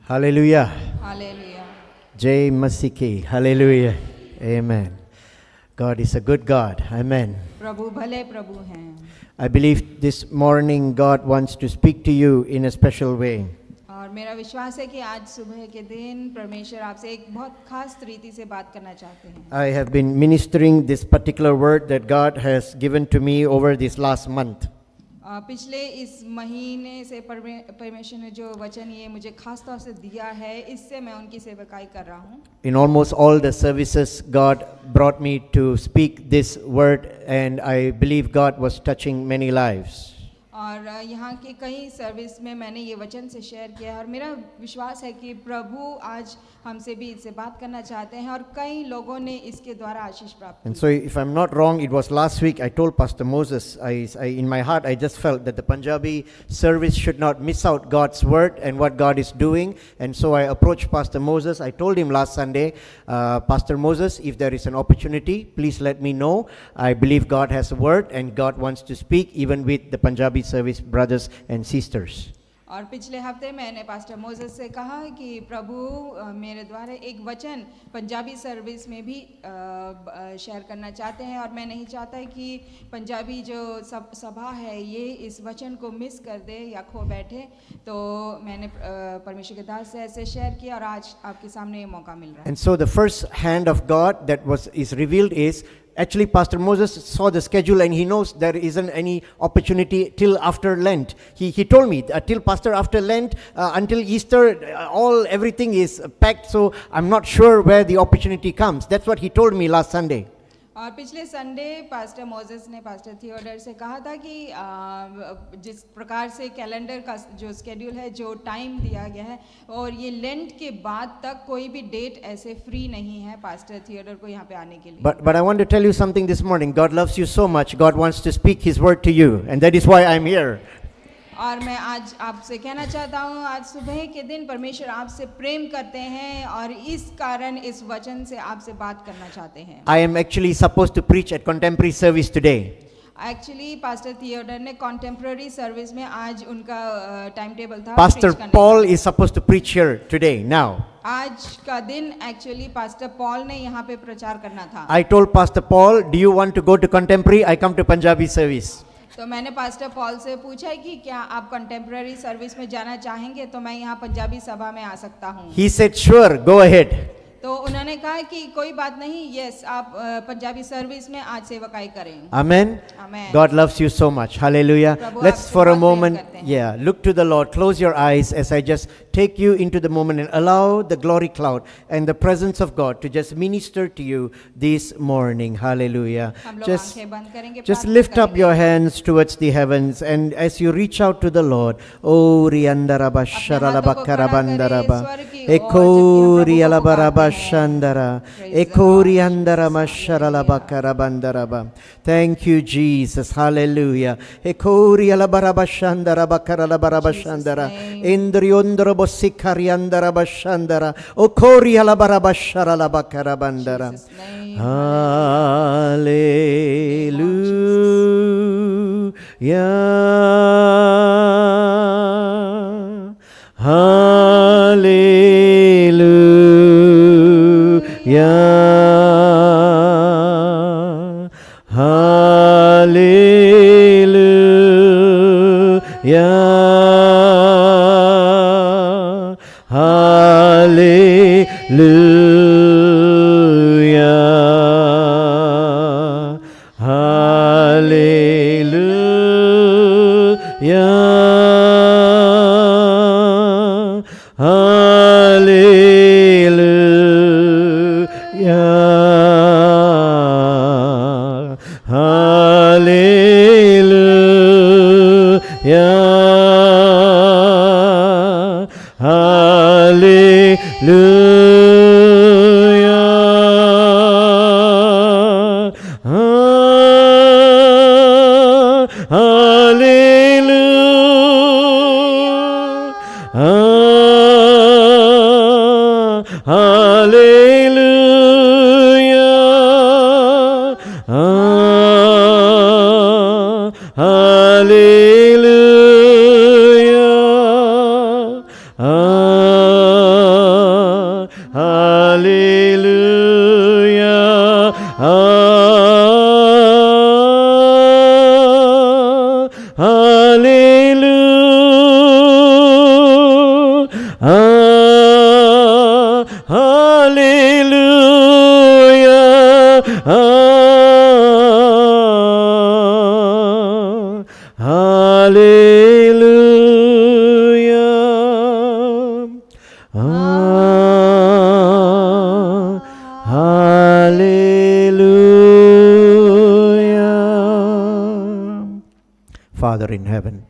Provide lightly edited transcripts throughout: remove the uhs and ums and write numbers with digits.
Hallelujah. Hallelujah. Jai Masiki. Hallelujah. Amen. God is a good God. Amen. प्रभु भले प्रभु हैं। I believe this morning God wants to speak to you in a special way. और मेरा विश्वास है कि आज सुबह के दिन परमेश्वर आपसे एक बहुत खास रीति से बात करना चाहते हैं। I have been ministering this particular word that God has given to me over this last month. पिछले इस महीने से परमेश्वर ने जो वचन ये मुझे खास तौर से दिया है, इससे मैं उनकी सेवकाई कर रहा हूँ। In almost all the services, God brought me to speak this word, and I believe God was touching many lives. और यहाँ के कई सर्विस में मैंने ये वचन से शेयर किया है और मेरा विश्वास है कि प्रभु आज हमसे भी इससे बात करना चाहते हैं और कई लोगों ने इसके द्वारा आशीष प्राप्त की। And so, if I'm not wrong, it was last week I told Pastor Moses, in my heart, I just felt that the Punjabi service should not miss out God's word and what God is doing. And so I approached Pastor Moses. I told him last Sunday, Pastor Moses, if there is an opportunity, please let me know. I believe God has a word and God wants to speak even with the Punjabi service brothers and sisters. और पिछले हफ्ते मैंने pastor Moses से कहा कि प्रभु मेरे द्वारा एक वचन पंजाबी सर्विस में भी शेयर करना चाहते हैं और मैं नहीं चाहता कि पंजाबी जो सभा है ये इस वचन को मिस कर दे या खो बैठे, तो मैंने परमेश्वर के दास से ऐसे शेयर किया और आज आपके सामने ये मौका मिल रहा है। And so the first hand of God that is revealed is, actually, Pastor Moses saw the schedule and he knows there isn't any opportunity till after Lent. He told me till Pastor after Lent, until Easter, everything is packed. So I'm not sure where the opportunity comes. That's what he told me last Sunday. और पिछले Sunday pastor Moses ने pastor Theodore से कहा था कि जिस प्रकार से कैलेंडर का जो स्केड्यूल है, जो टाइम दिया गया है, और ये लेंट के बाद तक कोई भी डेट ऐसे फ्री नहीं है पास्टर थियोडर को यहाँ पे आने के लिए। But I want to tell you something this morning. God loves you so much. God wants to speak His word to you, and that is why I'm here. और मैं आज आपसे कहना चाहता हूँ, आज सुबह के दिन परमेश्वर आपसे प्रेम करते हैं और इस कारण इस वचन से आपसे बात करना चाहते हैं। I am actually supposed to preach at contemporary service today. Actually pastor Theodore ने कॉन्टेम्पररी सर्विस में आज उनका टाइम टेबल था। Pastor Paul is supposed to preach here today now. आज का दिन एक्चुअली पास्टर पॉल ने यहाँ पे प्रचार करना था। I told Pastor Paul, do you want to go to contemporary? I come to Punjabi service. तो मैंने पास्टर पॉल से पूछा कि क्या आप कंटेम्पररी सर्विस में जाना चाहेंगे, तो मैं यहाँ पंजाबी सभा में आ सकता हूँ। He said, sure, go ahead. तो उन्होंने कहा कि कोई बात नहीं, यस, आप पंजाबी सर्विस में आज सेवकाई करें। Amen. Amen. God loves you so much. Hallelujah. Prabhu Let's आपसे for a बहुत प्रेम moment, करते हैं। look to the Lord. Close your eyes as I just take you into the moment and allow the glory cloud and the presence of God to just minister to you this morning. Hallelujah. हम लोग Just आंखें बंद करेंगे, Just प्रार्थना lift up करेंगे। your hands towards the heavens, and as you reach out to the Lord, oh riandaraba sharalaba karabandaraba, ekori alabaraba shandara, ekori andarama sharalaba karabandaraba. Thank you, Jesus. Hallelujah. Ekori alabaraba shandaraba karalabaraba shandara, indriondrobo sikariandaraba shandara, okori alabaraba sharalaba karabandara. Jesus' name. Hallelujah. Hallelujah. Hallelujah. Hallelujah. Hallelujah. Hallelujah. Father in heaven,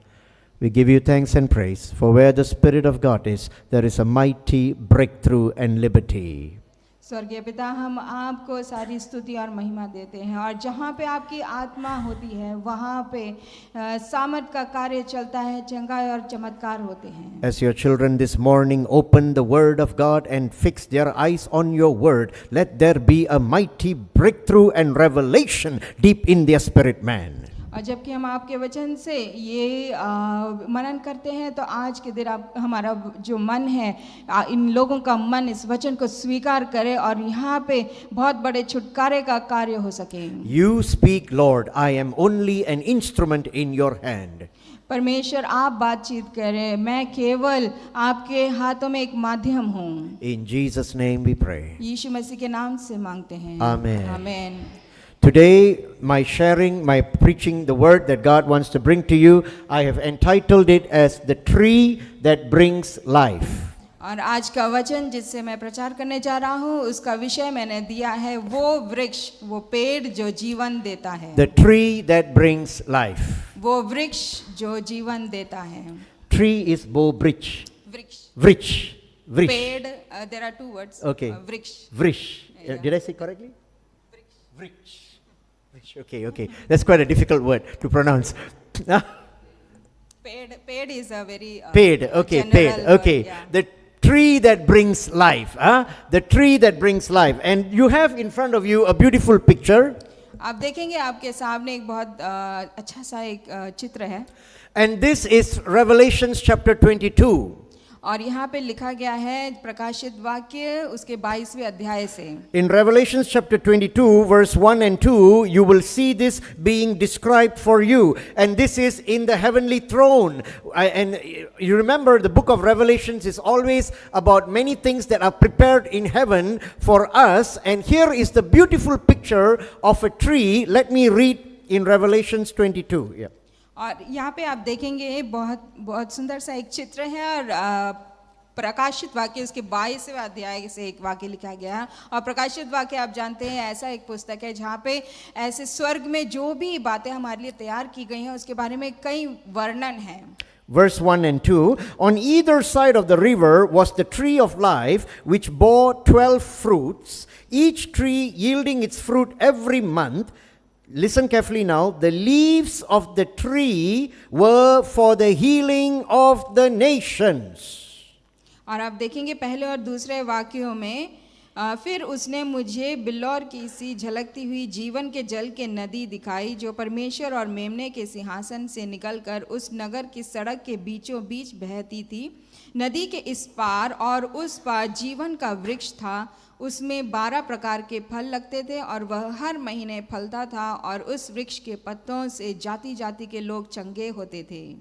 we give you thanks and praise, for where the Spirit of God is, there is a mighty breakthrough and liberty. स्वर्गीय पिता, हम आपको सारी स्तुति और महिमा देते हैं, और जहाँ पे आपकी आत्मा होती है वहाँ पे सामर्थ का कार्य चलता है, चंगाई और चमत्कार होते हैं। As your children this morning open the Word of God and fix their eyes on your Word, let there be a mighty breakthrough and revelation deep in their spirit man. और जबकि हम आपके वचन से ये मनन करते हैं, तो आज के दिन आप हमारा जो मन है, इन लोगों का मन इस वचन को स्वीकार करे और यहाँ पे बहुत बड़े छुटकारे का कार्य हो सके। You speak, Lord, I am only an instrument in your hand. परमेश्वर, आप बातचीत करें, मैं केवल आपके हाथों में एक माध्यम हूँ। In Jesus' name we pray. यीशु मसीह के नाम से मांगते हैं। Amen. Amen. Today, my sharing, my preaching the word that God wants to bring to you, I have entitled it as the tree that brings life. और आज का वचन जिससे मैं प्रचार करने जा रहा हूँ, उसका विषय मैंने दिया है वो वृक्ष, वो पेड़ जो जीवन देता है। The tree that brings life. वो वृक्ष जो जीवन देता है। Tree is bo bridge. वृक्ष। Vrish. Vrish. पेड़, there are two words. Okay. वृक्ष। Vrish. Yeah. Did I say correctly? Vrish. Okay. That's quite a difficult word to pronounce. Paid is a very Paid. Okay. general Paid. word, Okay. yeah. The tree that brings life. The tree that brings life. And you have in front of you a beautiful picture. आप देखेंगे आपके सामने एक बहुत अच्छा सा एक चित्र है, And this is Revelations chapter 22. और यहाँ पे लिखा गया है प्रकाशित वाक्य उसके 22वें अध्याय से। In Revelations chapter 22, verse 1 and 2, you will see this being described for you. And this is in the heavenly throne. And you remember the book of Revelations is always about many things that are prepared in heaven for us. And here is the beautiful picture of a tree. Let me read in Revelations 22. Yeah. और यहाँ पे आप देखेंगे बहुत बहुत सुंदर सा एक चित्र है, और प्रकाशित वाक्य उसके 22वें अध्याय से एक वाक्य लिखा गया है। और प्रकाशित वाक्य आप जानते हैं ऐसा एक पुस्तक है जहाँ पे ऐसे स्वर्ग में जो भी बातें हमारे लिए तैयार की गई हैं उसके बारे में कई वर्णन है। Verse 1 and 2, on either side of the river was the tree of life, which bore 12 fruits, each tree yielding its fruit every month. Listen carefully now. The leaves of the tree were for the healing of the nations. और आप देखेंगे पहले और दूसरे वाक्यों में फिर उसने मुझे बिल्लौर की सी झलकती हुई जीवन के जल के नदी दिखाई, जो परमेश्वर और मेमने के सिंहासन से निकलकर उस नगर की सड़क के बीचों बीच बहती थी। नदी के इस पार और उस पार जीवन का वृक्ष था, उसमें 12 प्रकार के फल लगते थे और वह हर महीने फलता था, और उस वृक्ष के पत्तों से जाति जाति के लोग चंगे होते थे।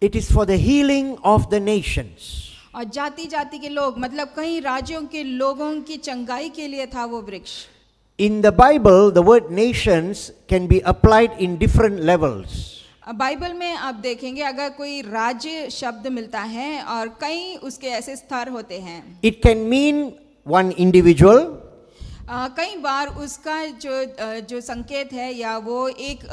It is for the healing of the nations. और जाति जाति के लोग मतलब कई राज्यों के लोगों की चंगाई के लिए था वो वृक्ष। In the Bible, the word nations can be applied in different levels. Bible में आप देखेंगे अगर कोई राज्य शब्द मिलता है और कई उसके ऐसे स्तर होते हैं। It can mean one individual. कई बार उसका जो संकेत है या वो एक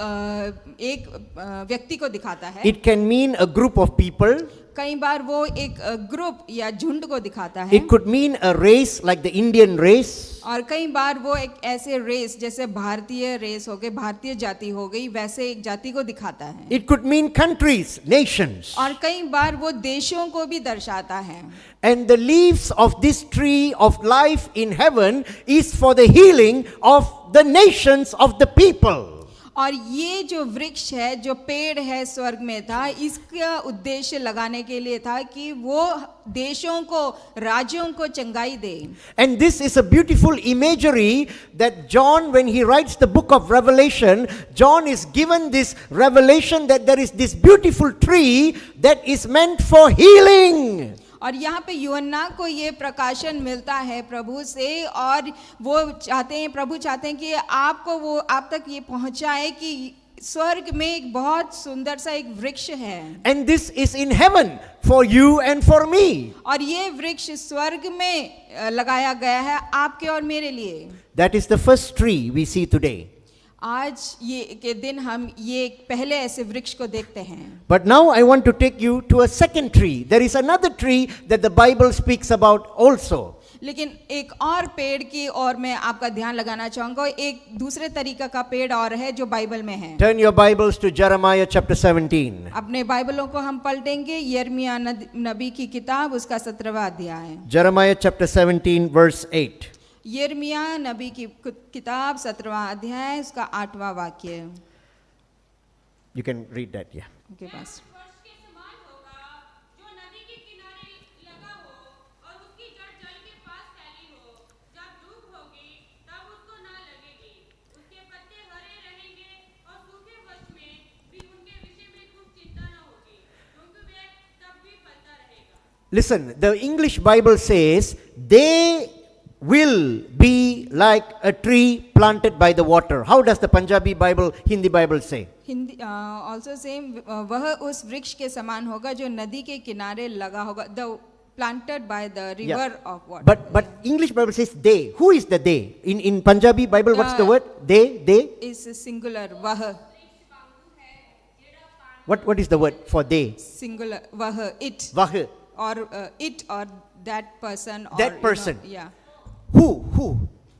व्यक्ति को दिखाता है। It can mean a group of people. कई बार वो एक ग्रुप या झुंड को दिखाता है। It could mean a race like the Indian race. और कई बार वो एक ऐसे रेस जैसे भारतीय रेस हो गई, भारतीय जाति हो गई, वैसे एक जाति को दिखाता है। It could mean countries, nations. और कई बार वो देशों को भी दर्शाता है। And the leaves of this tree of life in heaven is for the healing of the nations of the people. और ये जो वृक्ष है, जो पेड़ है स्वर्ग में था, इसका उद्देश्य लगाने के लिए था कि वो देशों को, राज्यों को चंगाई दे। And this is a beautiful imagery that John, when he writes the book of Revelation, John is given this revelation that there is this beautiful tree that is meant for healing. और यहाँ पे यूहन्ना को ये प्रकाशन मिलता है प्रभु से, और वो चाहते हैं, प्रभु चाहते हैं कि आपको वो आप तक ये पहुँचाए कि स्वर्ग में एक बहुत सुंदर सा एक वृक्ष है And this is in heaven for you and for me. और ये वृक्ष स्वर्ग में लगाया गया है आपके और मेरे लिए। That is the first tree we see today. आज ये के दिन हम ये पहले ऐसे वृक्ष को देखते हैं। But now I want to take you to a second tree. There is another tree that the Bible speaks about also. लेकिन एक और पेड़ की और मैं आपका ध्यान लगाना चाहूंगा, एक दूसरे तरीका का पेड़ और है जो बाइबल में है। Turn your Bibles to Jeremiah chapter 17. अपने बाइबलों को हम पलटेंगे यिर्मयाह नबी की किताब उसका 17वां अध्याय। Jeremiah chapter 17 verse 8. यिर्मयाह नबी की किताब 17वां अध्याय उसका 8वां वाक्य। You can read that, yeah. उनके पास वर्ष के समान होगा जो नदी के किनारे लगा हो और उसकी जड़ जल के पास फैली हो। जब धूप होगी तब उसको ना लगेगी, उसके पत्ते हरे रहेंगे और सूखे वर्ष में भी उनके विषय में कुछ चिंता न होगी, क्योंकि वे तब भी फलता रहेगा। Listen, the English Bible says they will be like a tree planted by the water. How does the Punjabi Bible, Hindi Bible say? Hindi also same वह उस वृक्ष के समान होगा जो नदी के किनारे लगा होगा, the planted by the river of water. But English Bible says they. Who is the they? In Punjabi Bible, what's the word? They. इस सिंगुलर वह, What is the word for they? Singular वह, it Vah. और it और that person, That person. या Who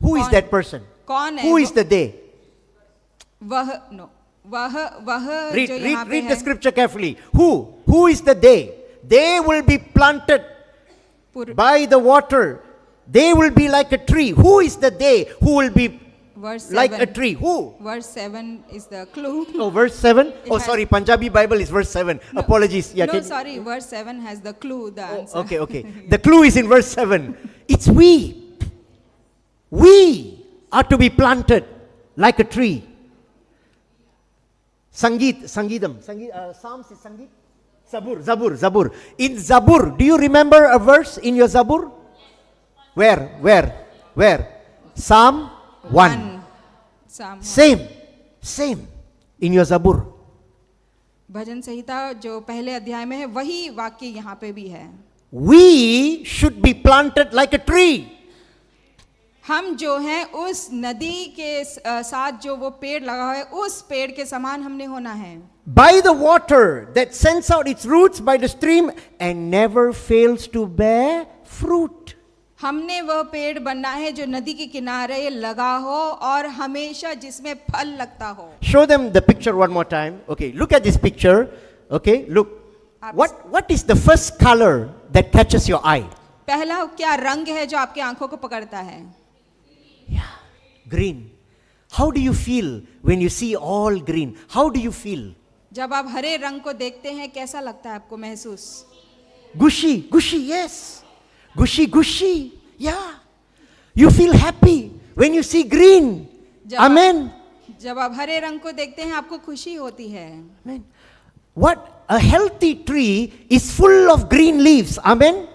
is कौन? that person? कौन है Who is वो? the they? वह, नो वह Read, जो यहाँ read, पे read the है, scripture carefully. Who is the they? They will be planted by the water. They will be like a tree. Who is the they who will be verse like a 7. tree? Who? Verse 7 is the clue. Oh, verse 7? Oh, has- sorry, Punjabi Bible is verse 7. No, Apologies. Yeah, no, can- sorry, verse 7 has the clue, the answer. Okay. The clue is in verse 7. It's we. We are to be planted like a tree. Sangeedam. Psalms is Sangeet? Zabur. In Zabur, do you remember a verse in your Zabur? Where? Psalm 1. Psalm 1. Same. In your Zabur. भजन संहिता जो पहले अध्याय में है वही वाक्य यहाँ पे भी है। We should be planted like a tree. हम जो हैं उस नदी के साथ जो वो पेड़ लगा है उस पेड़ के समान हमने होना है। By the water that sends out its roots by the stream and never fails to bear fruit. हमने वह पेड़ बनना है जो नदी के किनारे लगा हो और हमेशा जिसमें फल लगता हो। Show them the picture one more time. Okay, look at this picture. Okay, look. What is the first color that catches your eye? पहला क्या रंग है जो आपकी आंखों को पकड़ता है? Green. How do you feel when you see all green? How do you feel? जब आप हरे रंग को देखते हैं कैसा लगता है आपको महसूस? Gushy, yes. Gushy. Yeah. You feel happy when you see green. Amen. जब आप हरे रंग को देखते हैं आपको खुशी होती है। Amen. What a healthy tree is full of green leaves. Amen.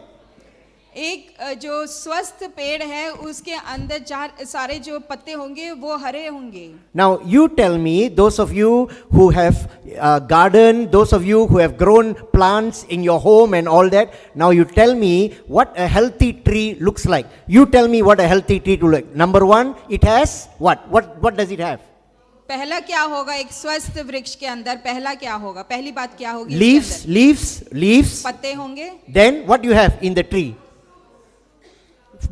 एक जो स्वस्थ पेड़ है उसके अंदर सारे जो पत्ते होंगे वो हरे होंगे। Now you tell me, those of you who have garden, those of you who have grown plants in your home and all that, now you tell me what a healthy tree looks like. You tell me what a healthy tree looks like. Number one, it has what? What does it have? पहला क्या होगा एक स्वस्थ वृक्ष के अंदर? पहला क्या होगा? पहली बात क्या होगी? इसके अंदर? Leaves. पत्ते होंगे। Then what you have in the tree?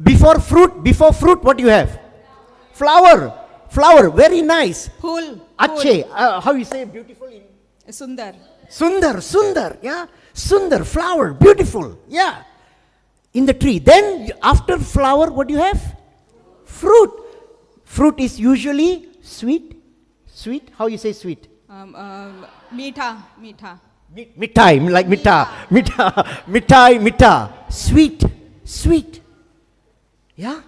Before fruit, what you have? Flower, very nice. Fool, Achhe, how you say beautiful in? सुंदर। Sundar, yeah. Sundar, flower, beautiful, yeah. In the tree. Then after flower, what do you have? Fruit. Fruit is usually sweet. How you say sweet? मीठा। Mithai, like mithai. Sweet. Yeah.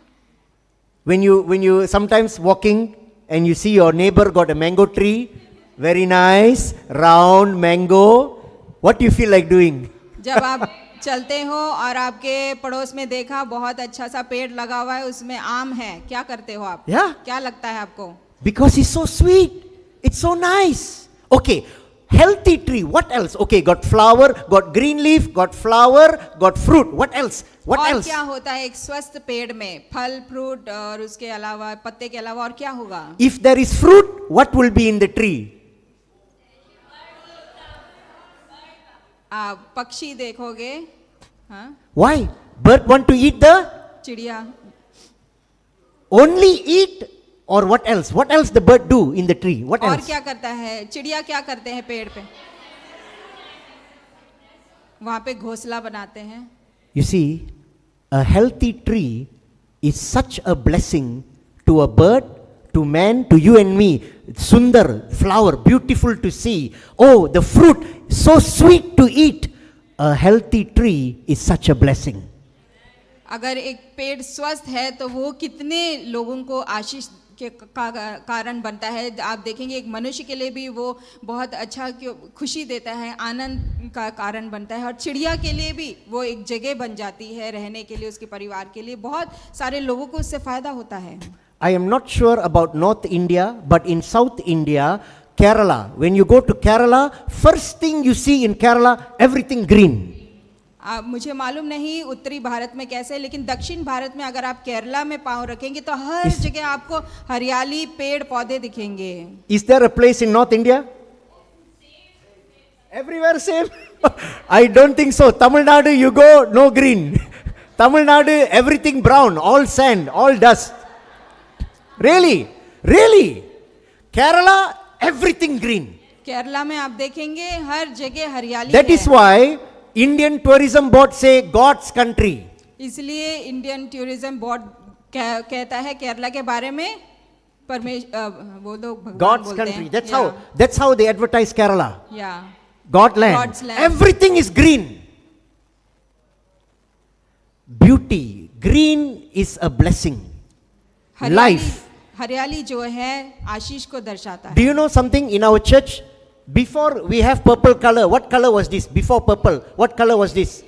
When you sometimes walking and you see your neighbor got a mango tree, very nice, round mango, what do you feel like doing? जब आप चलते हो और आपके पड़ोस में देखा बहुत अच्छा सा पेड़ लगा हुआ है उसमें आम है, क्या करते हो आप? Yeah. क्या लगता है आपको? Because it's so sweet. It's so nice. Okay, healthy tree. What else? Okay, got flower, got green leaf, got flower, got fruit. What else? What और else? क्या होता है एक स्वस्थ पेड़ में? फल, फ्रूट और उसके अलावा पत्ते के अलावा और क्या होगा? If there is fruit, what will be in the tree? आप पक्षी देखोगे, हाँ, Why? Bird want to eat the चिड़िया, only eat or what else? What else the bird do in the tree? What और else? क्या करता है? चिड़िया क्या करते हैं पेड़ पे? वहां पे घोंसला बनाते हैं. You see, a healthy tree is such a blessing to a bird, to man, to you and me. Sundar, flower, beautiful to see. Oh, the fruit, so sweet to eat. A healthy tree is such a blessing. अगर एक पेड़ स्वस्थ है तो वो कितने लोगों को आशीष के कारण बनता है. आप देखेंगे एक मनुष्य के लिए भी वो बहुत अच्छा खुशी देता है, आनंद का कारण बनता है. और चिड़िया के लिए भी वो एक जगह बन जाती है रहने के लिए, उसके परिवार के लिए. बहुत सारे लोगों को उससे फायदा होता है. I am not sure about North India, but in South India, Kerala, when you go to Kerala, first thing you see in Kerala, everything green. मुझे मालूम नहीं उत्तरी भारत में कैसे है, लेकिन दक्षिण भारत में अगर आप केरला में पाँव रखेंगे तो हर जगह आपको हरियाली, पेड़ पौधे दिखेंगे. Is there a place in North India? Everywhere same? I don't think so. Tamil Nadu, you go, no green. Tamil Nadu, everything brown, all sand, all dust. Really? Really? Kerala, everything green. Kerala में आप देखेंगे हर जगह हरियाली That है. is why Indian Tourism Board say God's country. इसलिए Indian tourism board कहता है केरला के बारे में वो लोग भगवान God's बोलते country. हैं. That's how they advertise Kerala. या God land. God's land. Everything is green. Beauty. Green is a blessing. Life. हरियाली जो है आशीष को दर्शाता है. Do you know something in our church? Before we have purple color, what color was this? Before purple, what color was this?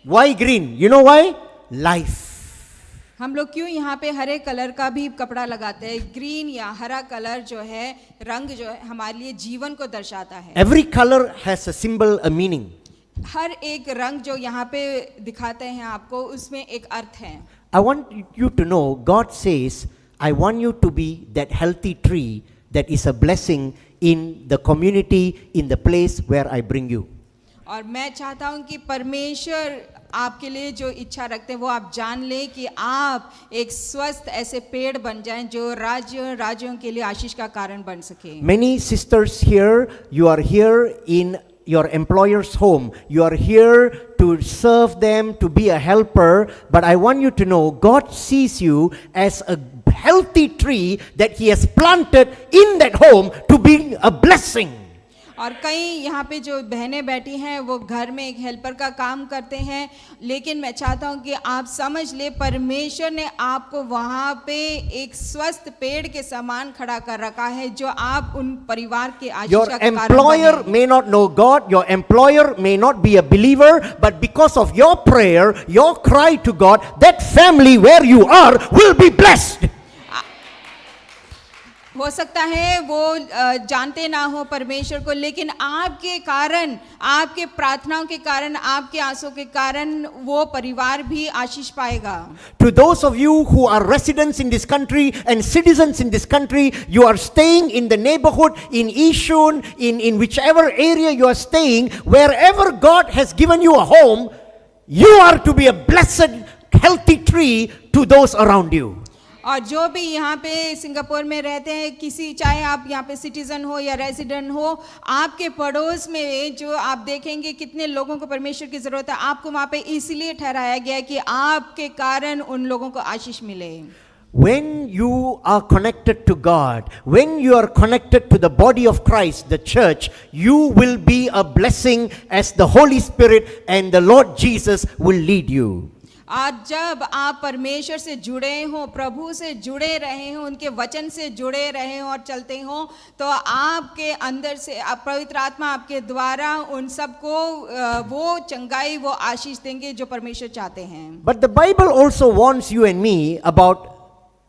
Why green? You know why? Life. हम लोग क्यों यहाँ पे हरे कलर का भी कपड़ा लगाते हैं? ग्रीन या हरा कलर जो है, रंग जो है, हमारे लिए जीवन को दर्शाता है. Every color has a symbol, a meaning. हर एक रंग जो यहाँ पे दिखाते हैं आपको, उसमें एक अर्थ है. I want you to know, God says, I want you to be that healthy tree that is a blessing in the community, in the place where I bring you. और मैं चाहता हूँ कि परमेश्वर आपके लिए जो इच्छा रखते हैं वो आप जान लें कि आप एक स्वस्थ ऐसे पेड़ बन जाएं जो राज्यों के लिए आशीष का कारण बन सके. Many sisters here, you are here in your employer's home. You are here to serve them, to be a helper. But I want you to know, God sees you as a healthy tree that He has planted in that home to be a blessing. और कई यहाँ पे जो बहनें बैठी हैं वो घर में एक हेल्पर का काम करते हैं, लेकिन मैं चाहता हूँ कि आप समझ ले परमेश्वर ने आपको वहाँ पे एक स्वस्थ पेड़ के समान खड़ा कर रखा है जो आप उन परिवार के आशीष Your का कारण employer बने. may not know God, your employer may not be a believer, but because of your prayer, your cry to God, that family where you are will be blessed. हो सकता है वो जानते ना हो परमेश्वर को, लेकिन आपके कारण, आपके प्रार्थनाओं के कारण, आपके आंसू के कारण वो परिवार भी आशीष पाएगा. To those of you who are residents in this country and citizens in this country, you are staying in the neighborhood, in Ishun, in whichever area you are staying, wherever God has given you a home, you are to be a blessed, healthy tree to those around you. और जो भी यहाँ पे Singapore में रहते हैं, किसी चाहे आप यहाँ पे सिटीजन हो या रेजिडेंट हो, आपके पड़ोस में जो आप देखेंगे कितने लोगों को परमेश्वर की जरूरत है, आपको वहाँ पे इसलिए ठहराया गया है कि आपके कारण उन लोगों को आशीष मिले. When you are connected to God, when you are connected to the body of Christ, the church, you will be a blessing as the Holy Spirit and the Lord Jesus will lead you. आज जब आप परमेश्वर से जुड़े हो, प्रभु से जुड़े रहे हो, उनके वचन से जुड़े रहे हो और चलते हो, तो आपके अंदर से पवित्र आत्मा आपके द्वारा उन सबको वो चंगाई, वो आशीष देंगे जो परमेश्वर चाहते हैं. But the Bible also warns you and me about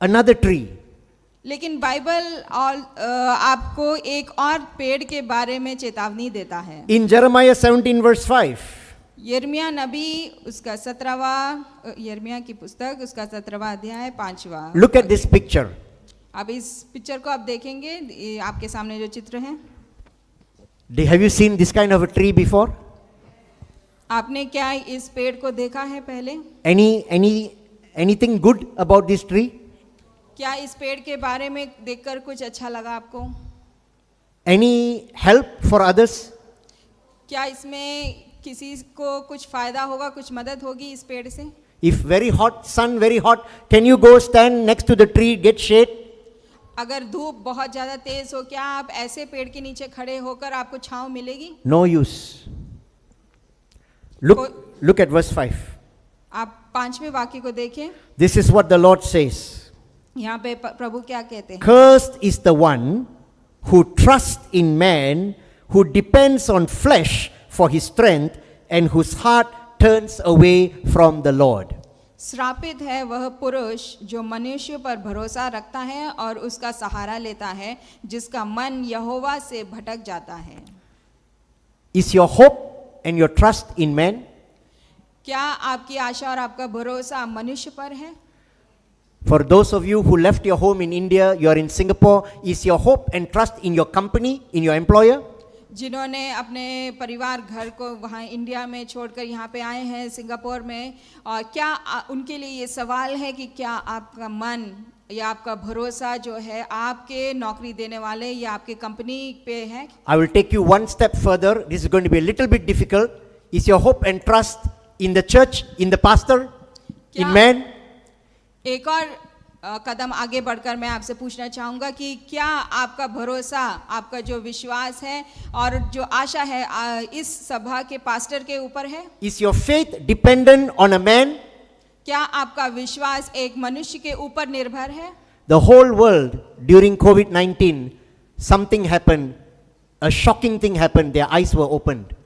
another tree. लेकिन बाइबल और आपको एक और पेड़ के बारे में चेतावनी देता है। In Jeremiah 17 verse 5, यिर्मयाह नबी उसका 17वां यिर्मयाह की पुस्तक उसका 17वां अध्याय 5वां। look at this picture. अब इस पिक्चर को आप देखेंगे, ये आपके सामने जो चित्र है, Have you seen this kind of a tree before? आपने क्या इस पेड़ को देखा है पहले? Anything good about this tree? क्या इस पेड़ के बारे में देखकर कुछ अच्छा लगा आपको? Any help for others? क्या इसमें किसी को कुछ फायदा होगा, कुछ मदद होगी इस पेड़ से? If very hot, sun very hot, can you go stand next to the tree, get shade? अगर धूप बहुत ज्यादा तेज हो, क्या आप ऐसे पेड़ के नीचे खड़े होकर आपको छांव मिलेगी? No use. Look at verse 5. आप 5वें वाक्य को देखें। This is what the Lord says. यहाँ पे प्रभु क्या कहते हैं? Cursed is the one who trusts in man, who depends on flesh for his strength, and whose heart turns away from the Lord. श्रापित है वह पुरुष जो मनुष्य पर भरोसा रखता है और उसका सहारा लेता है, जिसका मन यहोवा से भटक जाता है। Is your hope and your trust in man? क्या आपकी आशा और आपका भरोसा मनुष्य पर है? For those of you who left your home in India, you are in Singapore, is your hope and trust in your company, in your employer? जिन्होंने अपने परिवार घर को वहाँ इंडिया में छोड़कर यहाँ पे आए हैं सिंगापुर में, और क्या उनके लिए ये सवाल है कि क्या आपका मन या आपका भरोसा जो है आपके नौकरी देने वाले या आपके कंपनी पे है? I will take you one step further. This is going to be a little bit difficult. Is your hope and trust in the church, in the pastor, in man? एक और कदम आगे बढ़कर मैं आपसे पूछना चाहूँगा कि क्या आपका भरोसा, आपका जो विश्वास है और जो आशा है इस सभा के पास्टर के ऊपर है? Is your faith dependent on a man? क्या आपका विश्वास एक मनुष्य के ऊपर निर्भर है? The whole world during COVID-19, something happened, a shocking thing happened, their eyes were opened.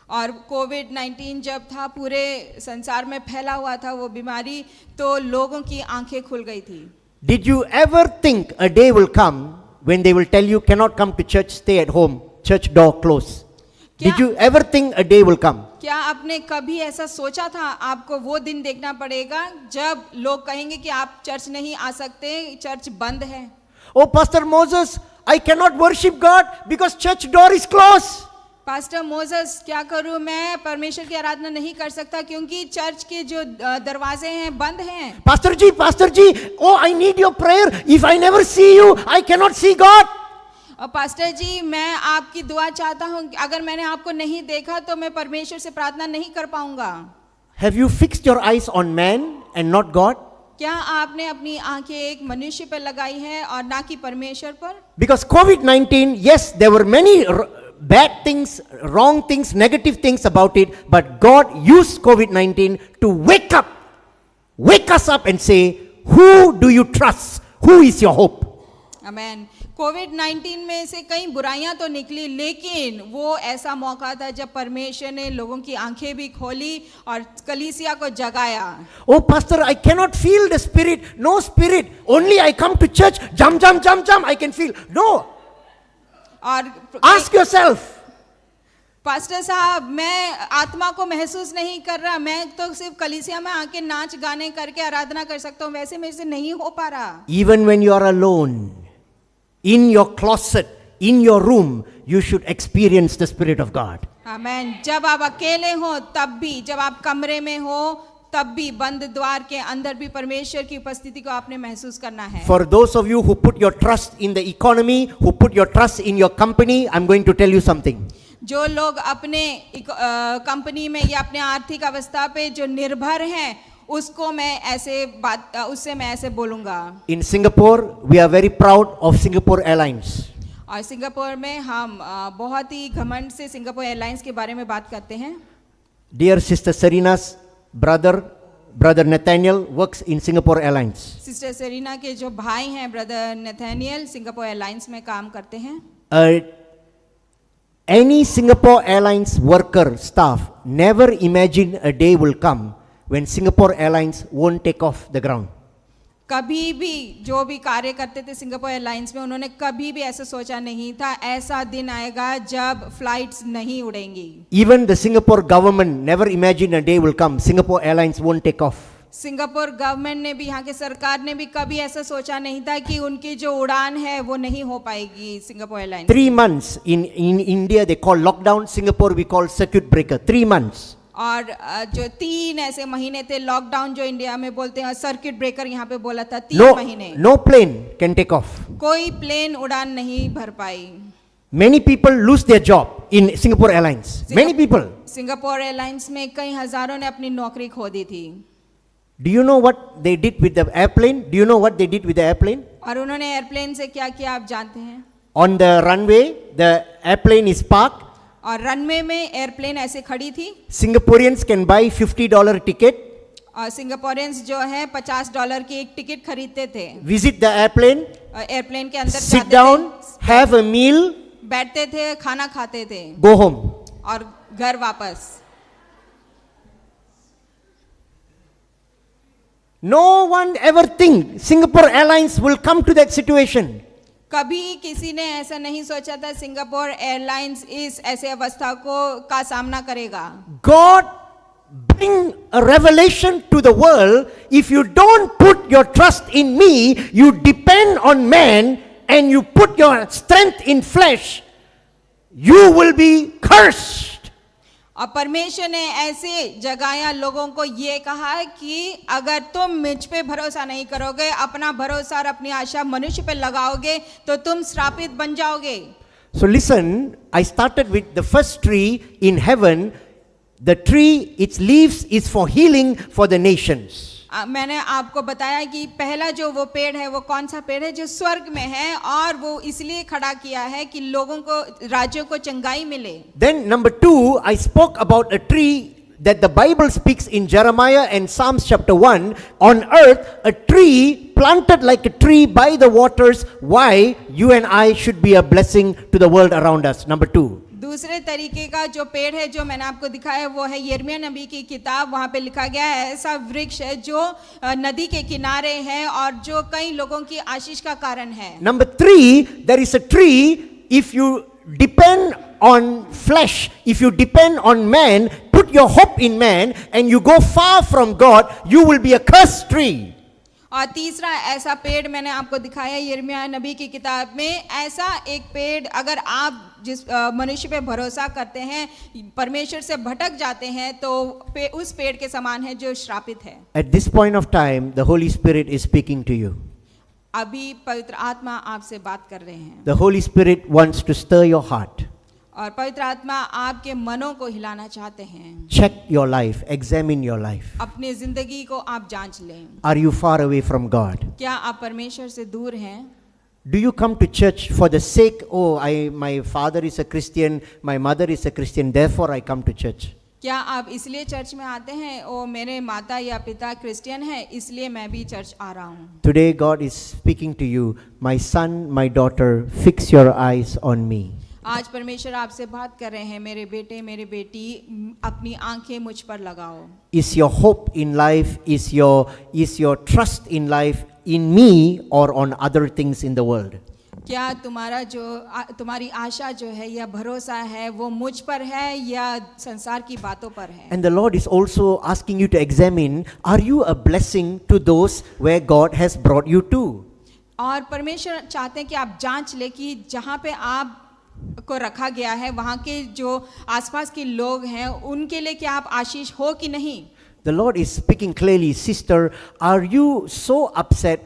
और कोविड-19 जब था, पूरे संसार में फैला हुआ था वो बीमारी, तो लोगों की आंखें खुल गई थी। Did you ever think a day will come when they will tell you cannot come to church, stay at home, church door close? Did you ever think a day will come? क्या आपने कभी ऐसा सोचा था आपको वो दिन देखना पड़ेगा जब लोग कहेंगे कि आप चर्च नहीं आ सकते, चर्च बंद है? Oh, Pastor Moses, I cannot worship God because church door is closed. Pastor Moses, क्या करूं मैं, परमेश्वर की आराधना नहीं कर सकता क्योंकि चर्च के जो दरवाजे हैं बंद हैं। Pastor ji, oh, I need your prayer. If I never see you, I cannot see God. और पास्टर जी, मैं आपकी दुआ चाहता हूं, अगर मैंने आपको नहीं देखा तो मैं परमेश्वर से प्रार्थना नहीं कर पाऊंगा। Have you fixed your eyes on man and not God? क्या आपने अपनी आंखें एक मनुष्य पर लगाई है और ना कि परमेश्वर पर? Because COVID-19, yes, there were many bad things, wrong things, negative things about it, but God used COVID-19 to wake us up and say, who do you trust? Who is your hope? आमेन। कोविड-19 में से कई बुराइयां तो निकली, लेकिन वो ऐसा मौका था जब परमेश्वर ने लोगों की आंखें भी खोली और कलीसिया को जगाया। Oh, Pastor, I cannot feel the Spirit. No Spirit. Only I come to church, jump, I can feel. No. और Ask yourself. पास्टर साहब, मैं आत्मा को महसूस नहीं कर रहा, मैं तो सिर्फ कलीसिया में आके नाच गाने करके आराधना कर सकता हूँ, वैसे मेरे से नहीं हो पा रहा। Even when you are alone, in your closet, in your room, you should experience the Spirit of God. आमेन। जब आप अकेले हो तब भी, जब आप कमरे में हो तब भी, बंद द्वार के अंदर भी परमेश्वर की उपस्थिति को आपने महसूस करना है। For those of you who put your trust in the economy, who put your trust in your company, I'm going to tell you something. जो लोग अपने कंपनी में या अपने आर्थिक अवस्था पे जो निर्भर हैं, उसको मैं उससे मैं ऐसे बोलूंगा। In Singapore, we are very proud of Singapore Airlines. और सिंगापुर में हम बहुत ही घमंड से सिंगापुर एयरलाइंस के बारे में बात करते हैं। Dear Sister Serena's brother Nathaniel works in Singapore Airlines. Sister Serena के जो भाई हैं, ब्रदर नेथानियल, सिंगापुर एयरलाइंस में काम करते हैं। Any Singapore Airlines worker, staff, never imagine a day will come when Singapore Airlines won't take off the ground. कभी भी जो भी कार्य करते थे सिंगापुर एयरलाइंस में, उन्होंने कभी भी ऐसा सोचा नहीं था ऐसा दिन आएगा जब फ्लाइट्स नहीं उड़ेंगी। Even the Singapore government never imagined a day will come, Singapore Airlines won't take off. Singapore government ने भी, यहाँ के सरकार ने भी कभी ऐसा सोचा नहीं था कि उनकी जो उड़ान है वो नहीं हो पाएगी Singapore airlines. 3 months in India they call lockdown, Singapore we call circuit breaker. 3 months. और जो 3 ऐसे महीने थे लॉकडाउन, जो इंडिया में बोलते हैं सर्किट ब्रेकर, यहाँ पे बोला था 3 महीने। No plane can take off. कोई प्लेन उड़ान नहीं भर पाई। Many people lose their job in Singapore Airlines. Many people. Singapore airlines में कई हजारों ने अपनी नौकरी खो दी थी। Do you know what they did with the airplane? Do you know what they did with the airplane? और उन्होंने एयरप्लेन से क्या किया आप जानते हैं? On the runway, the airplane is parked. और रनवे में एयरप्लेन ऐसे खड़ी थी। Singaporeans can buy $50 ticket, और सिंगापुरियंस जो है $50 की एक टिकट खरीदते थे। visit the airplane, एयरप्लेन के अंदर sit जाते down, थे, have a meal, बैठते थे, खाना खाते थे go home. और घर वापस। No one ever think Singapore Airlines will come to that situation. कभी किसी ने ऐसा नहीं सोचा था सिंगापुर एयरलाइंस इस ऐसे अवस्था का सामना करेगा। God bring a revelation to the world. If you don't put your trust in me, you depend on man and you put your strength in flesh, you will be cursed. और परमेश्वर ने ऐसे जगाया लोगों को ये कहा है कि अगर तुम मुझ पे भरोसा नहीं करोगे, अपना भरोसा और अपनी आशा मनुष्य पे लगाओगे तो तुम श्रापित बन जाओगे। So listen, I started with the first tree in heaven. The tree, its leaves is for healing for the nations. मैंने आपको बताया कि पहला जो वो पेड़ है वो कौन सा पेड़ है, जो स्वर्ग में है, और वो इसलिए खड़ा किया है कि लोगों को, राज्यों को चंगाई मिले। Then number 2, I spoke about a tree that the Bible speaks in Jeremiah and Psalms chapter 1. On earth, a tree planted like a tree by the waters. Why? You and I should be a blessing to the world around us. Number 2. दूसरे तरीके का जो पेड़ है जो मैंने आपको दिखाया वो है यिर्मयाह नबी की किताब। वहाँ पे लिखा गया है ऐसा वृक्ष है जो नदी के किनारे है और जो कई लोगों की आशीष का कारण है। Number 3, there is a tree. If you depend on flesh, if you depend on man, put your hope in man, and you go far from God, you will be a cursed tree. और तीसरा ऐसा पेड़ मैंने आपको दिखाया यिर्मयाह नबी की किताब में। ऐसा एक पेड़, अगर आप जिस मनुष्य पे भरोसा करते हैं, परमेश्वर से भटक जाते हैं, तो उस पेड़ के समान है जो श्रापित है। At this point of time, the Holy Spirit is speaking to you. अभी पवित्र आत्मा आपसे बात कर रहे हैं। The Holy Spirit wants to stir your heart. और पवित्र आत्मा आपके मनों को हिलाना चाहते हैं। Check your life, examine your life. अपनी जिंदगी को आप जांच लें। Are you far away from God? क्या आप परमेश्वर से दूर हैं? Do you come to church for the sake, oh, my father is a Christian, my mother is a Christian, therefore I come to church? क्या आप इसलिए चर्च में आते हैं, ओ मेरे माता या पिता क्रिश्चियन है इसलिए मैं भी चर्च आ रहा हूँ? Today God is speaking to you, my son, my daughter, fix your eyes on me. आज परमेश्वर आपसे बात कर रहे हैं, मेरे बेटे मेरे बेटी, अपनी आंखें मुझ पर लगाओ। Is your hope in life, is your trust in life in me or on other things in the world? क्या तुम्हारी आशा जो है या भरोसा है वो मुझ पर है या संसार की बातों पर है? And the Lord is also asking you to examine, are you a blessing to those where God has brought you to? और परमेश्वर चाहते हैं कि आप जांच ले कि जहाँ पे आप को रखा गया है वहाँ के जो आसपास के लोग हैं उनके लिए क्या आप आशीष हो कि नहीं? The Lord is speaking clearly. Sister, are you so upset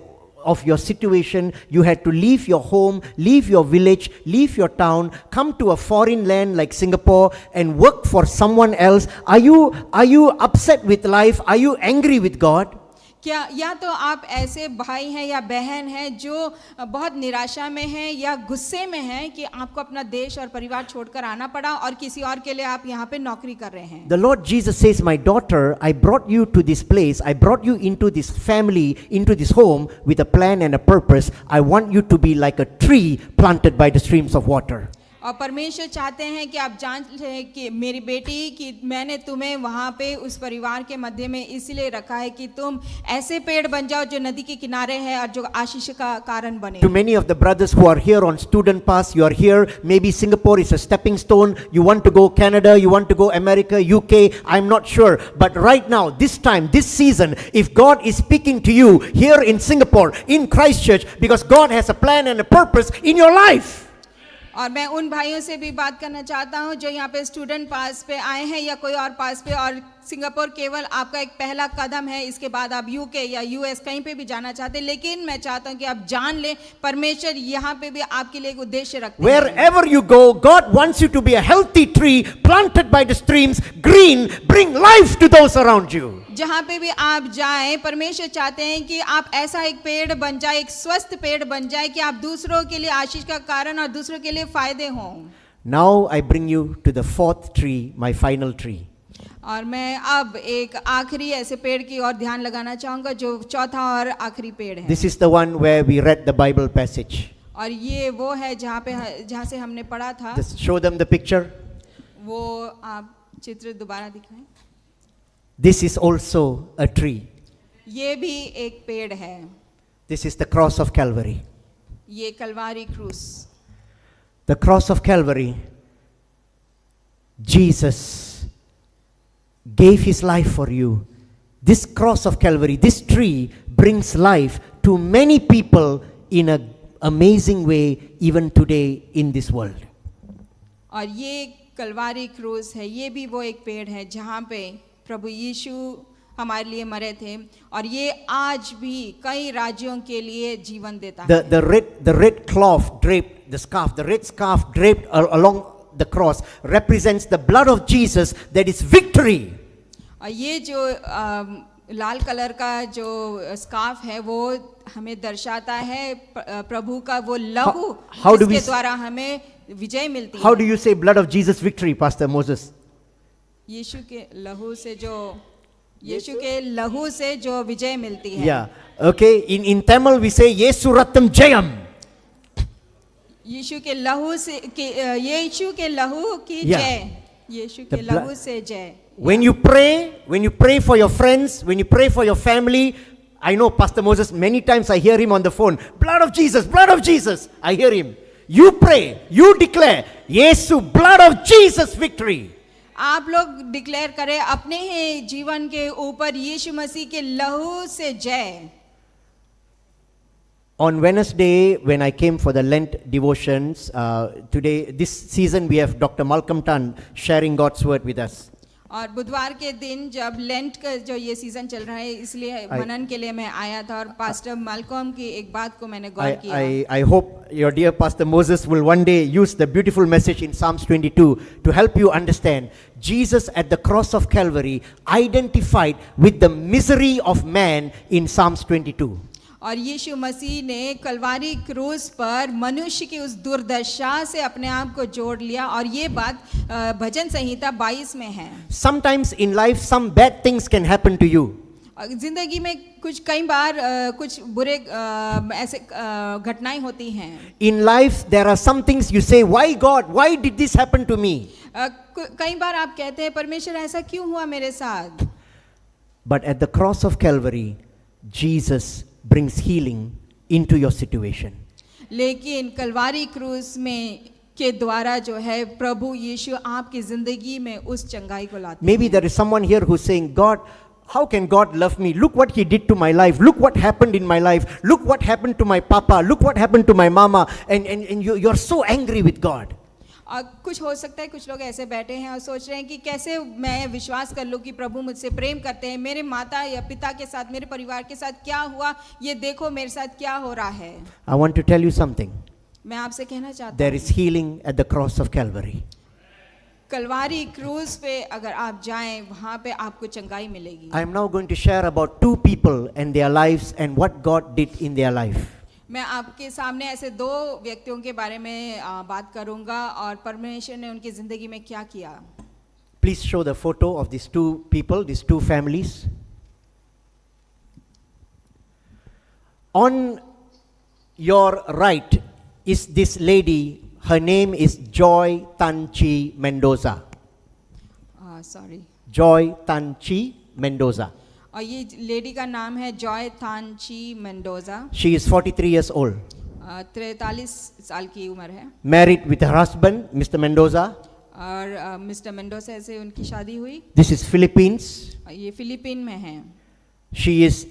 of your situation? You had to leave your home, leave your village, leave your town, come to a foreign land like Singapore and work for someone else. Are you upset with life? Are you angry with God? क्या या तो आप ऐसे भाई हैं या बहन हैं जो बहुत निराशा में हैं या गुस्से में हैं कि आपको अपना देश और परिवार छोड़कर आना पड़ा और किसी और के लिए आप यहाँ पे नौकरी कर रहे हैं। The Lord Jesus says, my daughter, I brought you to this place. I brought you into this family, into this home with a plan and a purpose. I want you to be like a tree planted by the streams of water. और परमेश्वर चाहते हैं कि आप जान लें कि मेरी बेटी कि मैंने तुम्हें वहाँ पे उस परिवार के मध्य में इसलिए रखा है कि तुम ऐसे पेड़ बन जाओ जो नदी के किनारे है और जो आशीष का कारण बने. To many of the brothers who are here on student pass, you are here, maybe Singapore is a stepping stone, you want to go Canada, you want to go America, UK, I'm not sure. But right now, this time, this season, if God is speaking to you here in Singapore, in Christchurch, because God has a plan and a purpose in your life. और मैं उन भाइयों से भी बात करना चाहता हूं जो यहाँ पे स्टूडेंट पास पे आए हैं या कोई और पास पे, और सिंगापुर केवल आपका एक पहला कदम है, इसके बाद आप यूके या यूएस कहीं पे भी जाना चाहते हैं, लेकिन मैं चाहता हूं कि आप जान लें परमेश्वर यहाँ पे भी आपके लिए एक उद्देश्य रखते हैं. Wherever you go, God wants you to be a healthy tree planted by the streams, green, bring life to those around you. जहाँ पे भी आप जाएं परमेश्वर चाहते हैं कि आप ऐसा एक पेड़ बन जाए, एक स्वस्थ पेड़ बन जाए कि आप दूसरों के लिए आशीष का कारण और दूसरों के लिए फायदे हों. Now I bring you to the fourth tree, my final tree. और मैं अब एक आखिरी ऐसे पेड़ की ओर ध्यान लगाना चाहूंगा जो चौथा और आखिरी पेड़ है. This is the one where we read the Bible passage. और ये वो है जहाँ से हमने पढ़ा था. Just show them the picture. वो आप चित्र दोबारा दिखाएं. This is also a tree. ये भी एक पेड़ है. This is the cross of Calvary. ये कलवारी क्रूस. The cross of Calvary. Jesus gave his life for you. This cross of Calvary, this tree brings life to many people in an amazing way even today in this world. और ये कलवारी क्रूस है, ये भी वो एक पेड़ है जहाँ पे प्रभु यीशु हमारे लिए मरे थे और ये आज भी कई राज्यों के लिए जीवन देता है. The red cloth draped, the scarf, the red scarf draped along the cross represents the blood of Jesus, that is victory. और ये जो लाल कलर का जो स्कार्फ है वो हमें दर्शाता है प्रभु का वो लहू जिसके द्वारा हमें विजय मिलती है. How do you say blood of Jesus victory, Pastor Moses? यीशु के लहू से जो विजय मिलती है. Yeah, okay. In Tamil we say Yesu Rattam Jayam. यीशु के लहू की जय. यीशु के लहू से जय. When you pray for your friends, when you pray for your family, I know Pastor Moses, many times I hear him on the phone, blood of Jesus, I hear him. You pray, you declare, Yesu, blood of Jesus, victory. आप लोग declare करें अपने ही जीवन के ऊपर यीशु मसीह के लहू से जय. On Wednesday, when I came for the Lent devotions, this season we have Dr. Malcolm Tan sharing God's word with us. और बुधवार के दिन जब लेंट का जो ये सीजन चल रहा है इसलिए मनन के लिए मैं आया था और पास्टर मालकम की एक बात को मैंने गौर किया. I hope your dear Pastor Moses will one day use the beautiful message in Psalms 22 to help you understand. Jesus at the cross of Calvary identified with the misery of man in Psalms 22. और यीशु मसीह ने कलवारी क्रूस पर मनुष्य की उस दुर्दशा से अपने आप को जोड़ लिया और ये बात भजन संहिता 22 में है. Sometimes in life some bad things can happen to you. जिंदगी में कई बार कुछ बुरे ऐसे घटनाएं होती हैं. In life there are some things you say, why God, why did this happen to me? कई बार आप कहते हैं परमेश्वर ऐसा क्यों हुआ मेरे साथ. But at the cross of Calvary, Jesus brings healing into your situation. लेकिन कलवारी क्रूस में के द्वारा जो है प्रभु यीशु आपकी जिंदगी में उस चंगाई को लाते हैं. Maybe there is someone here who's saying, God, how can God love me? Look what he did to my life. Look what happened in my life. Look what happened to my papa. Look what happened to my mama. And you're so angry with God. और कुछ हो सकता है कुछ लोग ऐसे बैठे हैं और सोच रहे हैं कि कैसे मैं विश्वास कर लूं कि प्रभु मुझसे प्रेम करते हैं. मेरे माता या पिता के साथ, मेरे परिवार के साथ क्या हुआ, ये देखो मेरे साथ क्या हो रहा है. I want to tell you something. मैं आपसे कहना चाहता हूँ There is healing at the cross of Calvary. Kalwari क्रूस पे अगर आप जाएं वहां पे आपको चंगाई मिलेगी. I am now going to share about two people and their lives and what God did in their life. मैं आपके सामने ऐसे दो व्यक्तियों के बारे में बात करूंगा और परमेश्वर ने उनकी जिंदगी में क्या किया. Please show the photo of these two people, these two families. On your right is this lady. Her name is Joy Tan Chi Mendoza. Sorry, Joy Tan Chi Mendoza. और ये लेडी का नाम है जॉय थान ची Mendoza. She is 43 years old. 43 साल की उम्र है Married with her husband, Mr. Mendoza. और मिस्टर मेंडोजा से उनकी शादी हुई। This is Philippines. ये फिलीपीन में हैं। She is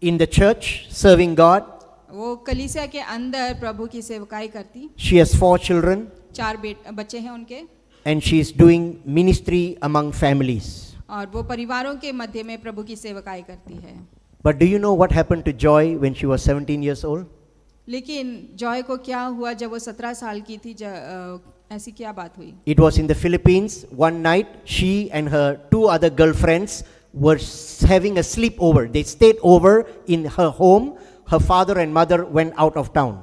in the church serving God. वो कलीसिया के अंदर प्रभु की सेवकाई करती। She has 4 children 4 बच्चे हैं उनके, and she is doing ministry among families. और वो परिवारों के मध्य में प्रभु की सेवकाई करती है। But do you know what happened to Joy when she was 17 years old? लेकिन जॉय को क्या हुआ जब वो 17 साल की थी? ऐसी क्या बात हुई? It was in the Philippines. One night, she and her 2 other girlfriends were having a sleepover. They stayed over in her home. Her father and mother went out of town.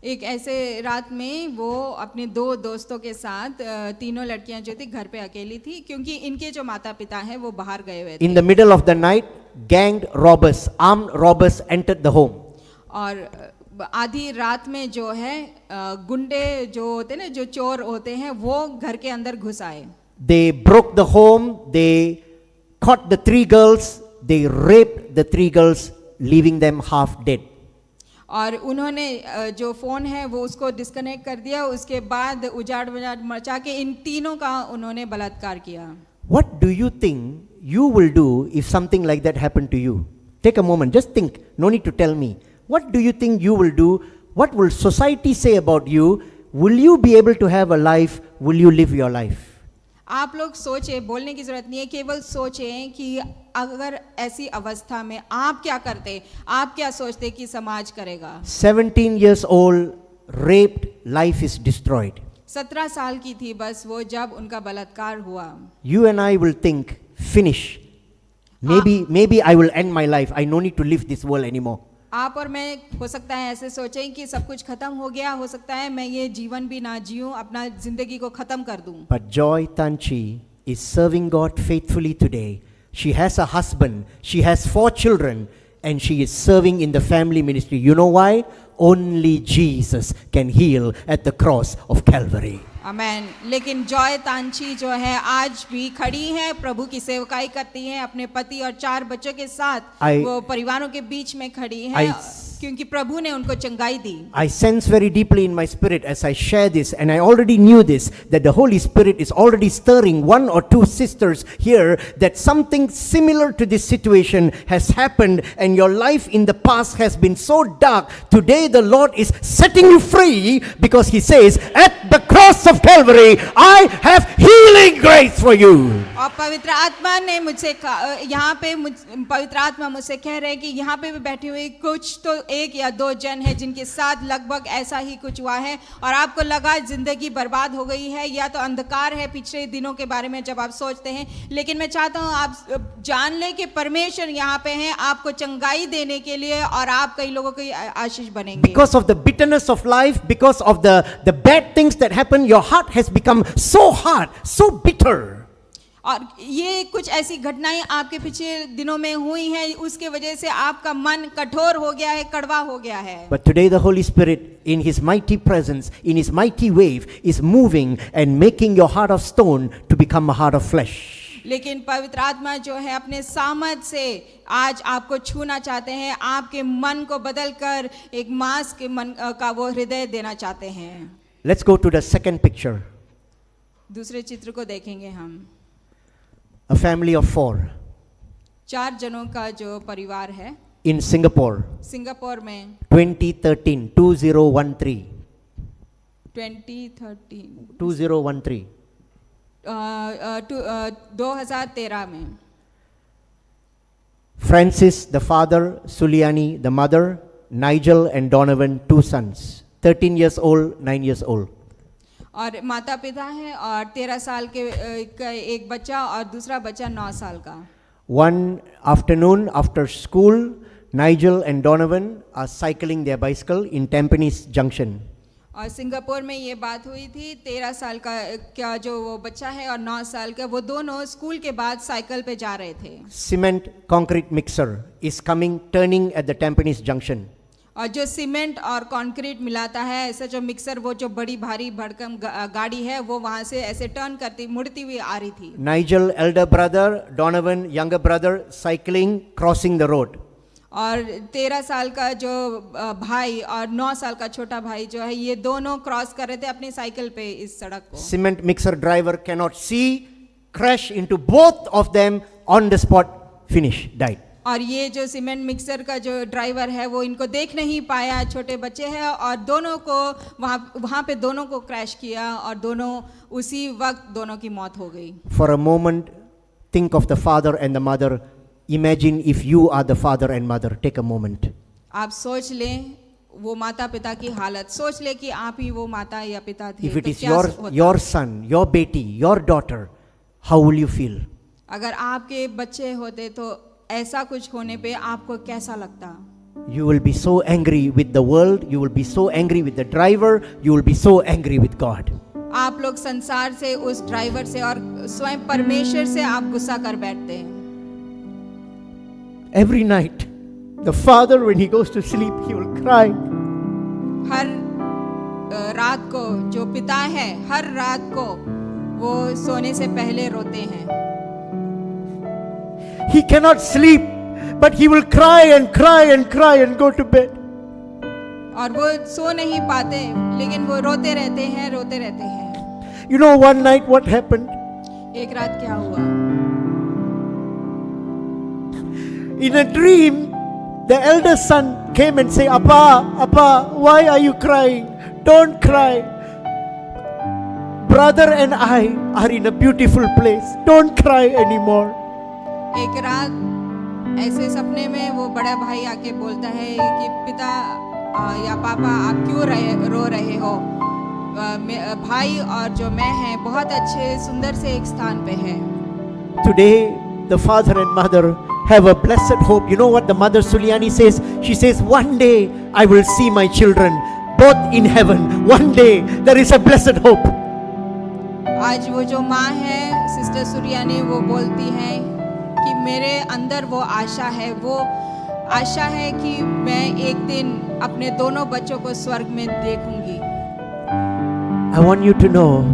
एक ऐसे रात में वो अपने 2 दोस्तों के साथ, तीनों लड़कियां जो थी घर पे अकेली थी, क्योंकि इनके जो माता पिता हैं वो बाहर गए हुए थे। In the middle of the night, ganged robbers, armed robbers entered the home. और आधी रात में जो है गुंडे जो होते हैं ना, जो चोर होते हैं, वो घर के अंदर घुस आए। They broke the home. They caught the 3 girls. They raped the 3 girls, leaving them half dead. और उन्होंने जो फ़ोन है वो उसको डिस्कनेक्ट कर दिया। उसके बाद उजाड़ मचा के इन तीनों का उन्होंने बलात्कार किया। What do you think you will do if something like that happened to you? Take a moment, just think. No need to tell me. What do you think you will do? What will society say about you? Will you be able to have a life? Will you live your life? आप लोग सोचें, बोलने की जरूरत नहीं है, केवल सोचें कि अगर ऐसी अवस्था में आप क्या करते, आप क्या सोचते कि समाज करेगा। 17 years old, raped, life is destroyed. 17 साल की थी बस वो जब उनका बलात्कार हुआ। You and I will think, finish. Maybe I will end my life. I no need to live this world anymore. आप और मैं हो सकता है ऐसे सोचें कि सब कुछ खत्म हो गया, हो सकता है मैं ये जीवन भी ना जीऊं, अपना जिंदगी को खत्म कर दूं। But Joy Tan Chi is serving God faithfully today. She has a husband, she has 4 children, and she is serving in the family ministry. You know why? Only Jesus can heal at the cross of Calvary. आमेन। लेकिन Joy तांची जो है आज भी खड़ी है, प्रभु की सेवकाई करती है अपने पति और 4 बच्चों के साथ। वो परिवारों के बीच में खड़ी है क्योंकि प्रभु ने उनको चंगाई दी। I sense very deeply in my spirit as I share this, and I already knew this, that the Holy Spirit is already stirring 1 or 2 sisters here, that something similar to this situation has happened and your life in the past has been so dark. Today the Lord is setting you free because He says, at the cross of Calvary, I have healing grace for you. और पवित्र आत्मा ने मुझसे यहाँ पे पवित्र आत्मा मुझसे कह रहे हैं कि यहाँ पे भी बैठे हुए कुछ तो 1 या 2 जन है जिनके साथ लगभग ऐसा ही कुछ हुआ है और आपको लगा जिंदगी बर्बाद हो गई है या तो अंधकार है पिछले दिनों के बारे में जब आप सोचते हैं। लेकिन मैं चाहता हूँ आप जान लें कि परमेश्वर यहाँ पे हैं आपको चंगाई देने के लिए और आप कई लोगों की आशीष बनेंगे। Because of the bitterness of life, because of the bad things that happen, your heart has become so hard, so bitter. और ये कुछ ऐसी घटनाएं आपके पिछले दिनों में हुई हैं, उसके वजह से आपका मन कठोर हो गया है, कड़वा हो गया है। But today the Holy Spirit, in His mighty presence, in His mighty wave, is moving and making your heart of stone to become a heart of flesh. लेकिन पवित्र आत्मा जो है अपने सामर्थ से आज आपको छूना चाहते हैं, आपके मन को बदलकर एक मांस के मन का वो हृदय देना चाहते हैं। Let's go to the second picture. दूसरे चित्र को देखेंगे हम। A family of 4 4 जनों का जो परिवार है in Singapore, सिंगापुर में 2013, 2013, 2013 में Francis, the father, Suliani, the mother, Nigel and Donovan, 2 sons, 13 years old, 9 years old. और माता पिता हैं और 13 साल के एक बच्चा और दूसरा बच्चा 9 साल का। One afternoon after school, Nigel and Donovan are cycling their bicycle in Tampines Junction. और सिंगापुर में ये बात हुई थी, 13 साल का जो वो बच्चा है और 9 साल का, वो दोनों स्कूल के बाद साइकिल पे जा रहे थे। Cement concrete mixer is coming, turning at the Tampines Junction. और जो सीमेंट और कंक्रीट मिलाता है, ऐसा जो मिक्सर, वो जो बड़ी भारी भड़कम गाड़ी है, वो वहां से ऐसे टर्न करती मुड़ती हुई आ रही थी। Nigel, elder brother, Donovan, younger brother, cycling, crossing the road. और 13 साल का जो भाई और 9 साल का छोटा भाई जो है, ये दोनों क्रॉस कर रहे थे अपनी साइकिल पे इस सड़क को। Cement mixer driver cannot see, crash into both of them on the spot, finish, died. और ये जो सीमेंट मिक्सर का जो ड्राइवर है, वो इनको देख नहीं पाया, छोटे बच्चे हैं, और दोनों को वहाँ पे दोनों को क्रैश किया और दोनों उसी वक्त दोनों की मौत हो गई। For a moment, think of the father and the mother. Imagine if you are the father and mother. Take a moment. आप सोच लें वो माता पिता की हालत, सोच ले कि आप ही वो माता या पिता थे, If it तो is क्या होता? your son, your beti, your daughter, how will you feel? अगर आपके बच्चे होते तो ऐसा कुछ होने पे आपको कैसा लगता? You will be so angry with the world, you will be so angry with the driver, you will be so angry with God. आप लोग संसार से, उस ड्राइवर से और स्वयं परमेश्वर से आप गुस्सा कर बैठते हैं। Every night, the father, when he goes to sleep, he will cry. हर रात को जो पिता है, हर रात को वो सोने से पहले रोते हैं। He cannot sleep, but he will cry and cry and cry and go to bed. और वो सो नहीं पाते, लेकिन वो रोते रहते हैं, रोते रहते हैं। You know, one night what happened? एक रात क्या हुआ? In a dream, the elder son came and said, Appa, why are you crying? Don't cry. Brother and I are in a beautiful place. Don't cry anymore. एक रात ऐसे सपने में वो बड़ा भाई आके बोलता है कि पिता या पापा, आप क्यों रो रहे हो? भाई और जो मैं हैं बहुत अच्छे सुंदर से एक स्थान पे हैं। Today, the father and mother have a blessed hope. You know what the mother Suliani says? She says, one day I will see my children both in heaven. One day there is a blessed hope. आज वो जो माँ है, sister Suriyani, वो बोलती हैं कि मेरे अंदर वो आशा है, वो आशा है कि मैं एक दिन अपने दोनों बच्चों को स्वर्ग में देखूंगी। I want you to know,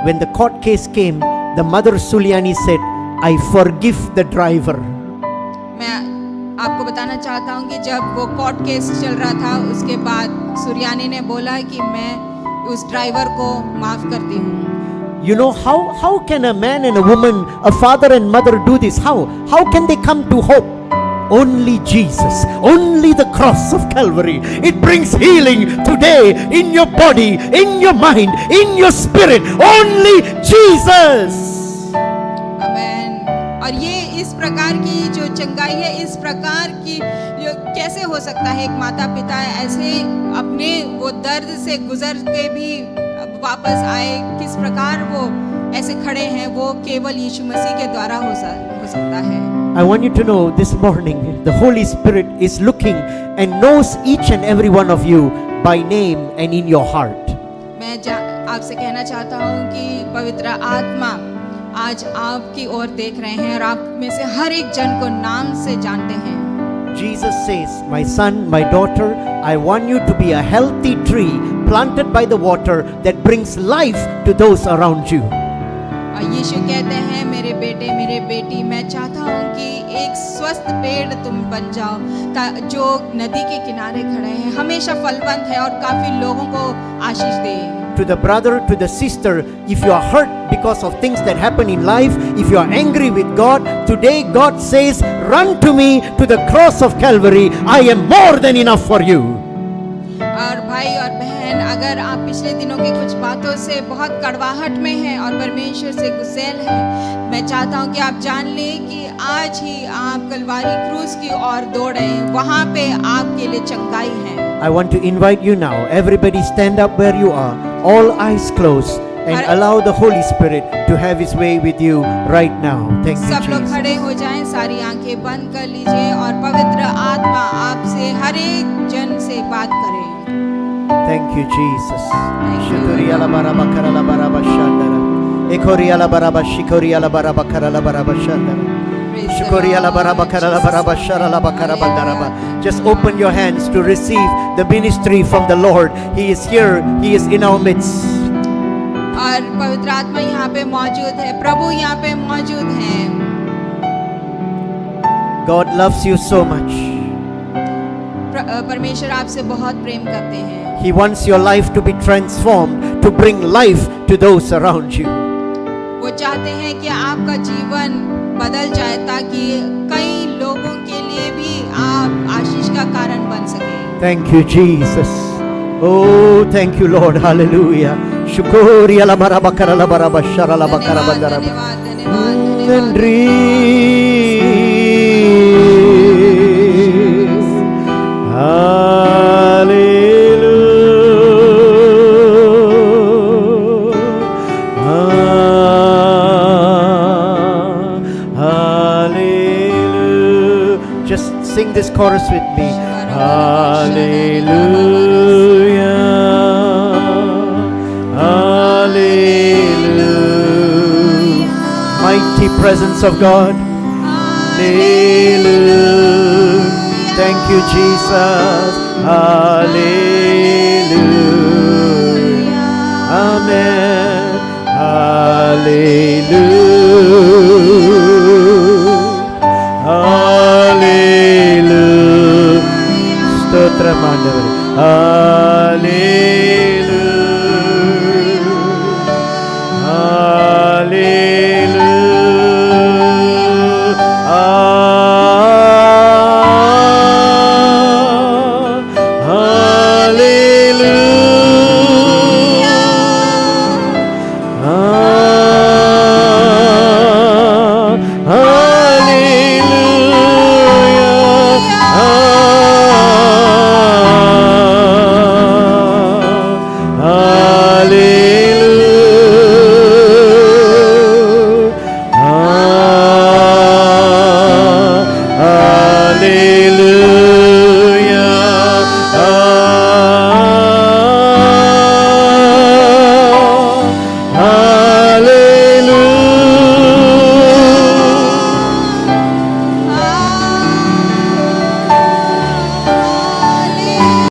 when the court case came, the mother Suliani said, I forgive the driver. मैं आपको बताना चाहता हूँ कि जब वो कोर्ट केस चल रहा था, उसके बाद सुरियानी ने बोला कि मैं उस ड्राइवर को माफ करती हूँ। You know, how can a man and a woman, a father and mother do this? How can they come to hope? Only Jesus, only the cross of Calvary. It brings healing today in your body, in your mind, in your spirit. Only Jesus. आमेन। और ये इस प्रकार की जो चंगाई है, इस प्रकार की कैसे हो सकता है? एक माता पिता ऐसे अपने वो दर्द से गुजर के भी वापस आए, किस प्रकार वो ऐसे खड़े हैं, वो केवल यीशु मसीह के द्वारा हो सकता है। I want you to know this morning, the Holy Spirit is looking and knows each and every one of you by name and in your heart. मैं आपसे कहना चाहता हूँ कि पवित्र आत्मा आज आपकी ओर देख रहे हैं और आप में से हर एक जन को नाम से जानते हैं। Jesus says, my son, my daughter, I want you to be a healthy tree planted by the water that brings life to those around you. और यीशु कहते हैं, मेरे बेटे, मेरे बेटी, मैं चाहता हूँ कि एक स्वस्थ पेड़ तुम बन जाओ, जो नदी के किनारे खड़े हैं, हमेशा फलवंत है और काफी लोगों को आशीष दे। To the brother, to the sister, if you are hurt because of things that happen in life, if you are angry with God, today God says, run to me, to the cross of Calvary. I am more than enough for you. और भाई और बहन, अगर आप पिछले दिनों की कुछ बातों से बहुत कड़वाहट में हैं और परमेश्वर से गुस्सैल हैं, मैं चाहता हूं कि आप जान लें कि आज ही आप कलवारी क्रूस की ओर दौड़ें, वहां पे आपके लिए चंगाई है। I want to invite you now. Everybody stand up where you are. All eyes closed. And allow the Holy Spirit to have His way with you right now. Thank you, सब लोग Jesus. खड़े हो जाएं, सारी आंखें बंद कर लीजिए और पवित्र आत्मा आपसे हर एक जन से बात करे। Thank you, Jesus. Thank you. Shikori ala baraba karala baraba shandara. Ekori ala baraba shikori ala baraba karala baraba shandara. Praise the Just open your hands to receive the ministry from the Lord. He is here. He is in our midst. और पवित्र आत्मा यहाँ पे मौजूद है, प्रभु यहाँ पे मौजूद हैं। God loves you so much. परमेश्वर आपसे बहुत प्रेम करते हैं। He wants your life to be transformed, to bring life to those around you. वो चाहते हैं कि आपका जीवन बदल जाए ताकि कई लोगों के लिए भी आप आशीष का कारण बन सके। Thank you, Jesus. Oh, thank you, Lord. Hallelujah. Shukuri ala barabakara la barabashara la bakara bandara. धन्यवाद धन्यवाद Nandri. Hallelujah. Just sing this chorus with me. Hallelujah. Hallelujah. Mighty presence of God. Hallelujah. Thank you, Jesus. Hallelujah. Amen. Hallelujah. Hallelujah. Stotra mandavare.